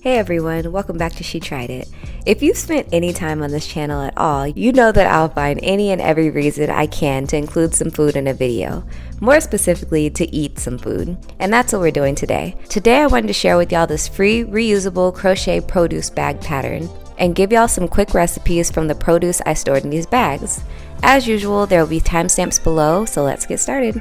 Hey everyone, welcome back to She Tried It. If you've spent any time on this channel at all, you know that I'll find any and every reason I can to include some food in a video. More specifically, to eat some food. And that's what we're doing today. Today I wanted to share with y'all this free, reusable crochet produce bag pattern and give y'all some quick recipes from the produce I stored in these bags. As usual, there will be timestamps below, so let's get started.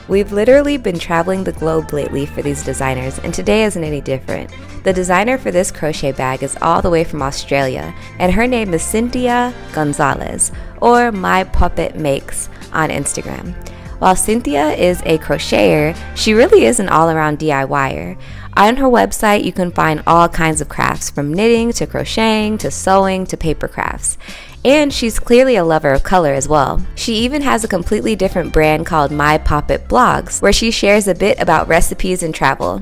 We've literally been traveling the globe lately for these designers, and today isn't any different. The designer for this crochet bag is all the way from Australia, and her name is Cynthia Gonzalez, or My Poppet Makes on Instagram. While Cynthia is a crocheter, she really is an all-around DIYer. On her website, you can find all kinds of crafts, from knitting to crocheting to sewing to paper crafts. And she's clearly a lover of color as well. She even has a completely different brand called My Poppet Blogs, where she shares a bit about recipes and travel.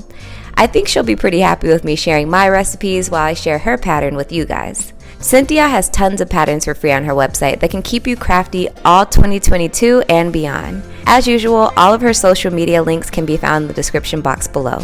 I think she'll be pretty happy with me sharing my recipes while I share her pattern with you guys. Cynthia has tons of patterns for free on her website that can keep you crafty all 2022 and beyond. As usual, all of her social media links can be found in the description box below.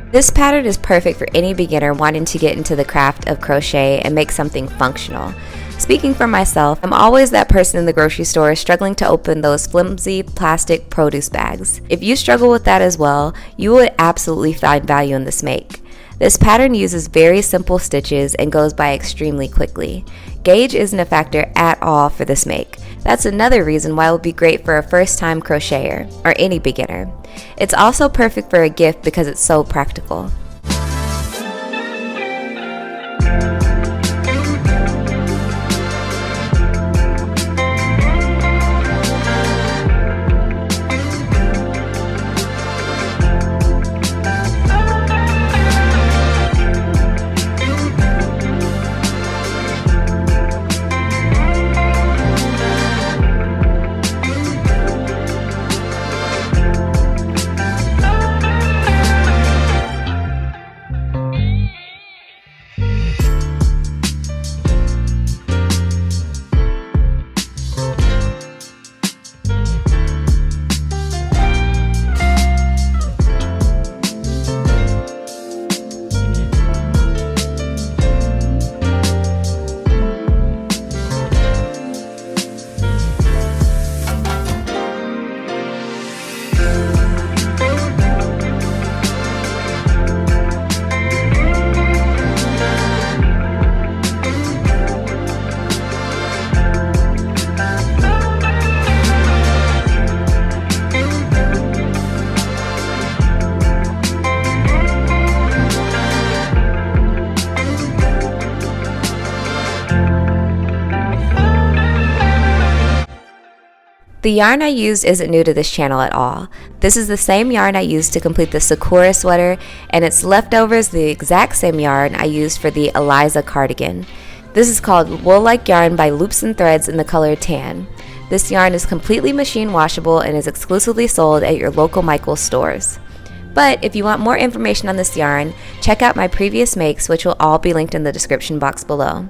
This pattern is perfect for any beginner wanting to get into the craft of crochet and make something functional. Speaking for myself, I'm always that person in the grocery store struggling to open those flimsy plastic produce bags. If you struggle with that as well, you would absolutely find value in this make. This pattern uses very simple stitches and goes by extremely quickly. Gauge isn't a factor at all for this make. That's another reason why it would be great for a first-time crocheter, or any beginner. It's also perfect for a gift because it's so practical. The yarn I used isn't new to this channel at all. This is the same yarn I used to complete the Sakura sweater, and its leftovers the exact same yarn I used for the Eliza cardigan. This is called Wool-Like Yarn by Loops and Threads in the color tan. This yarn is completely machine washable and is exclusively sold at your local Michaels stores. But if you want more information on this yarn, check out my previous makes, which will all be linked in the description box below.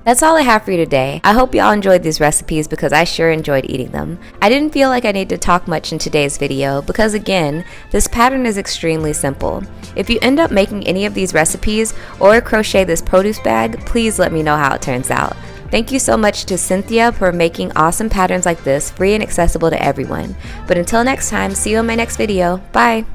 That's all I have for you today. I hope y'all enjoyed these recipes because I sure enjoyed eating them. I didn't feel like I need to talk much in today's video because again, this pattern is extremely simple. If you end up making any of these recipes or crochet this produce bag, please let me know how it turns out. Thank you so much to Cynthia for making awesome patterns like this free and accessible to everyone. But until next time, see you in my next video. Bye!